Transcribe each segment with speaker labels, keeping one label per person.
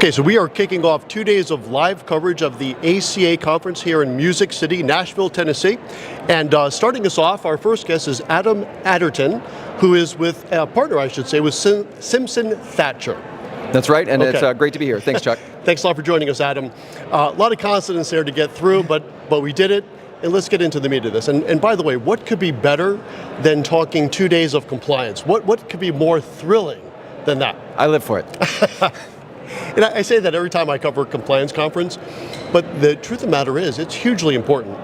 Speaker 1: Okay, so we are kicking off 2 days of live coverage of the ACA Conference here in Music City, Nashville, Tennessee. And starting us off, our first guest is Adam Aderton, who is with a partner, I should say, with Simpson Thacher.
Speaker 2: That's right, and It's great to be here. Thanks, Chuck.
Speaker 1: Thanks a lot for joining us, Adam. A lot of consonants there to get through, but we did it. And let's get into the meat of this. And by the way, what could be better than talking 2 days of compliance? What could be more thrilling than that?
Speaker 2: I live for it.
Speaker 1: And I say that every time I cover a compliance conference, but the truth of the matter is it's hugely important.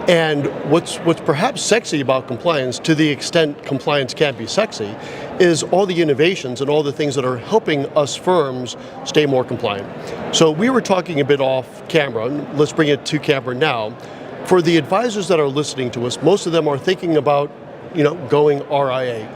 Speaker 1: And what's perhaps sexy about compliance, to the extent compliance can't be sexy, is all the innovations and all the things that are helping us firms stay more compliant. So we were talking a bit off camera, and let's bring it to camera now. For the advisors that are listening to us, most of them are thinking about, going RIA.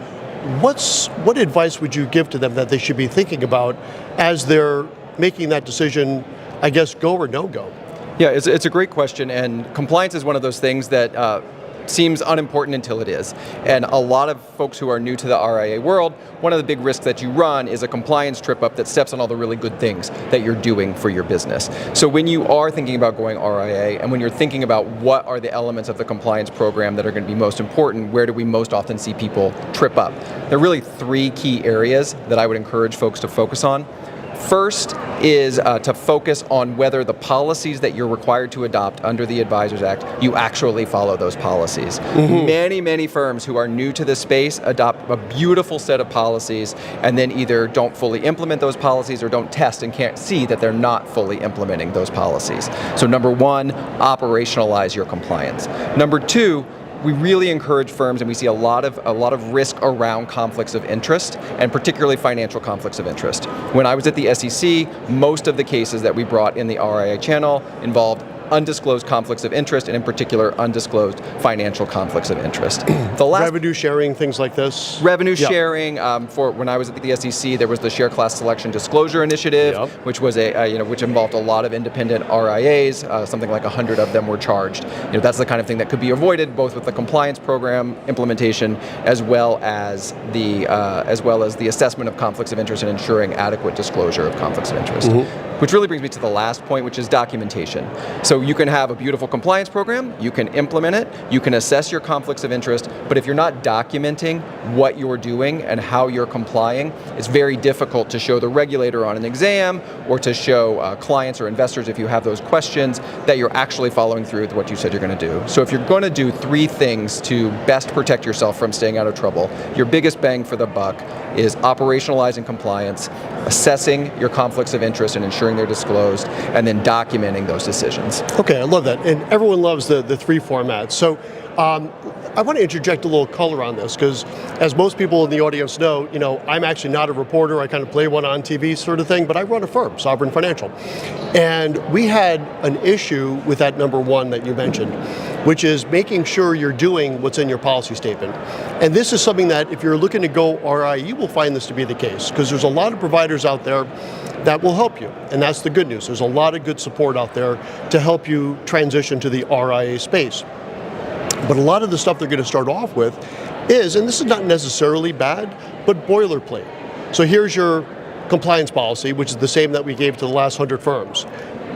Speaker 1: What advice would you give to them that they should be thinking about as they're making that decision, I guess, go or no go?
Speaker 2: Yeah, it's a great question, and compliance is one of those things that seems unimportant until it is. And a lot of folks who are new to the RIA world, one of the big risks that you run is a compliance trip up that steps on all the really good things that you're doing for your business. So when you are thinking about going RIA, and when you're thinking about what are the elements of the compliance program that are going to be most important, where do we most often see people trip up? There are really three key areas that I would encourage folks to focus on. First is to focus on whether the policies that you're required to adopt under the Advisors Act, you actually follow those policies. Mm-hmm. Many firms who are new to this space adopt a beautiful set of policies and then either don't fully implement those policies or don't test and can't see that they're not fully implementing those policies. So number one, operationalize your compliance. Number two, we really encourage firms, and we see a lot of risk around conflicts of interest, and particularly financial conflicts of interest. When I was at the SEC, most of the cases that we brought in the RIA channel involved undisclosed conflicts of interest, and in particular, undisclosed financial conflicts of interest.
Speaker 1: Revenue sharing, things like this?
Speaker 2: Revenue sharing. For when I was at the SEC, there was the Share Class Selection Disclosure Initiative, which was which involved a lot of independent RIAs. Something like 100 of them were charged. That's the kind of thing that could be avoided both with the compliance program implementation as well as the assessment of conflicts of interest and ensuring adequate disclosure of conflicts of interest. Mm-hmm. Which really brings me to the last point, which is documentation. So you can have a beautiful compliance program, you can implement it, you can assess your conflicts of interest, but if you're not documenting what you're doing and how you're complying, it's very difficult to show the regulator on an exam or to show clients or investors, if you have those questions, that you're actually following through with what you said you're going to do. So if you're going to do three things to best protect yourself from staying out of trouble, your biggest bang for the buck is operationalizing compliance, assessing your conflicts of interest and ensuring they're disclosed, and then documenting those decisions.
Speaker 1: Okay, I love that. And everyone loves the three formats. So I want to interject a little color on this because, as most people in the audience know, I'm actually not a reporter. I kind of play one on TV sort of thing, but I run a firm, Sovereign Financial. And we had an issue with that number one that you mentioned, which is making sure you're doing what's in your policy statement. And this is something that if you're looking to go RIA, you will find this to be the case because there's a lot of providers out there that will help you. And that's the good news. There's a lot of good support out there to help you transition to the RIA space. But a lot of the stuff they're going to start off with is, and this is not necessarily bad, but boilerplate. So here's your compliance policy, which is the same that we gave to the last 100 firms.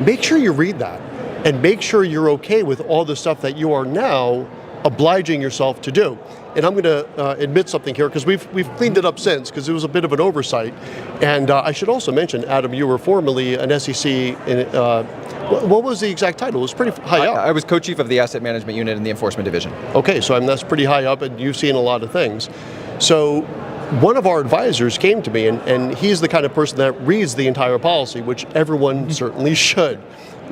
Speaker 1: Make sure you read that and make sure you're okay with all the stuff that you are now obliging yourself to do. And I'm going to admit something here because we've cleaned it up since because it was a bit of an oversight. And I should also mention, Adam, you were formerly an SEC. What was the exact title? It was pretty high up.
Speaker 2: I was co-chief of the asset management unit in the enforcement division.
Speaker 1: Okay, so that's pretty high up, and you've seen a lot of things. So one of our advisors came to me, and he's the kind of person that reads the entire policy, which everyone certainly should.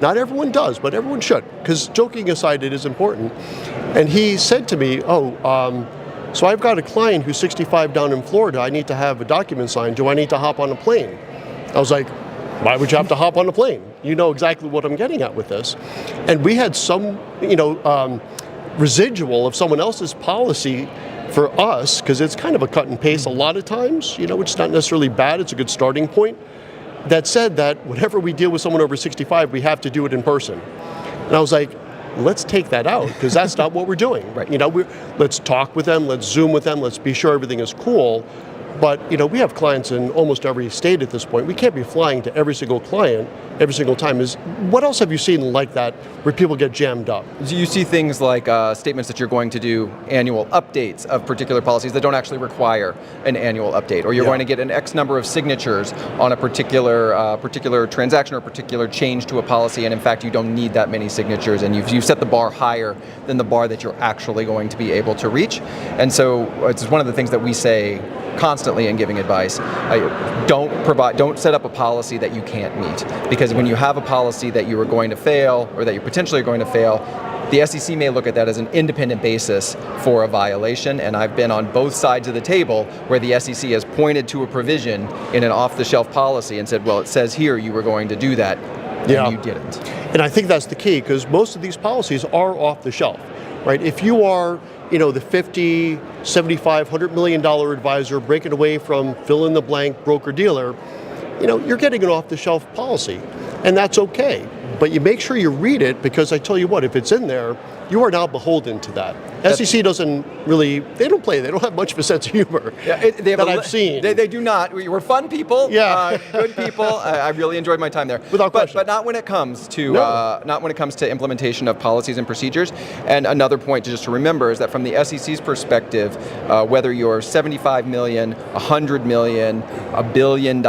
Speaker 1: Not everyone does, but everyone should, because joking aside, it is important. And he said to me, so I've got a client who's 65 down in Florida. I need to have a document signed. Do I need to hop on a plane? I was like, why would you have to hop on a plane? You know exactly what I'm getting at with this. And we had some, residual of someone else's policy for us, because it's kind of a cut and paste a lot of times, which is not necessarily bad. It's a good starting point. That said that whenever we deal with someone over 65, we have to do it in person. And I was like, let's take that out, because that's not what we're doing.
Speaker 2: Right.
Speaker 1: Let's talk with them, let's Zoom with them, let's be sure everything is cool. But we have clients in almost every state at this point. We can't be flying to every single client every single time. What else have you seen like that where people get jammed up?
Speaker 2: Do you see things like statements that you're going to do annual updates of particular policies that don't actually require an annual update, or you're going to get an X number of signatures on a particular transaction or a particular change to a policy, and in fact you don't need that many signatures, and you've set the bar higher than the bar that you're actually going to be able to reach. And so it's one of the things that we say constantly in giving advice. Don't set up a policy that you can't meet, because when you have a policy that you are going to fail, or that you potentially are going to fail, the SEC may look at that as an independent basis for a violation, and I've been on both sides of the table where the SEC has pointed to a provision in an off-the-shelf policy and said, well, it says here you were going to do that, and you didn't.
Speaker 1: And I think that's the key, because most of these policies are off the shelf, right? If you are the $50, $75, $100 million advisor breaking away from fill-in-the-blank broker-dealer, you're getting an off-the-shelf policy, and that's okay. But you make sure you read it, because I tell you what, if it's in there, you are now beholden to that. SEC doesn't really, they don't have much of a sense of humor I've seen.
Speaker 2: They do not. We're fun people, good people. I really enjoyed my time there.
Speaker 1: Without question.
Speaker 2: But not when it comes to implementation of policies and procedures. And another point to remember is that from the SEC's perspective, whether you're 75 million, 100 million, $1 billion,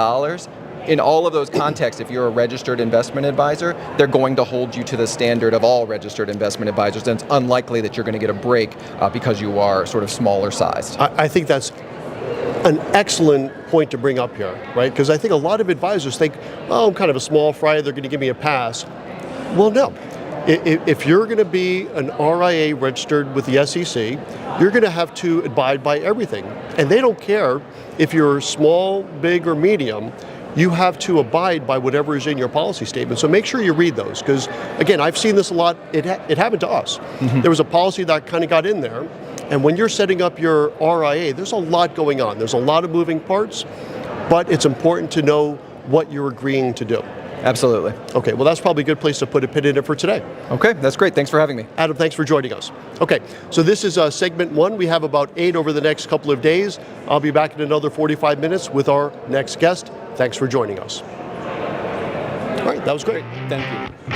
Speaker 2: in all of those contexts, if you're a registered investment advisor, they're going to hold you to the standard of all registered investment advisors, and it's unlikely that you're going to get a break because you are sort of smaller sized.
Speaker 1: I think that's an excellent point to bring up here, right? Because I think a lot of advisors think, oh, I'm kind of a small fry, they're going to give me a pass. Well, no. If you're going to be an RIA registered with the SEC, you're going to have to abide by everything. And they don't care if you're small, big, or medium. You have to abide by whatever is in your policy statement. So make sure you read those, because again, I've seen this a lot. It happened to us. Mm-hmm. There was a policy that kind of got in there, and when you're setting up your RIA, there's a lot going on. There's a lot of moving parts, but it's important to know what you're agreeing to do.
Speaker 2: Absolutely.
Speaker 1: Okay, well, that's probably a good place to put a pin in it for today.
Speaker 2: Okay, that's great. Thanks for having me.
Speaker 1: Adam, thanks for joining us. Okay, so this is segment 1. We have about 8 over the next couple of days. I'll be back in another 45 minutes with our next guest. Thanks for joining us. All right, that was great.
Speaker 2: Thank you.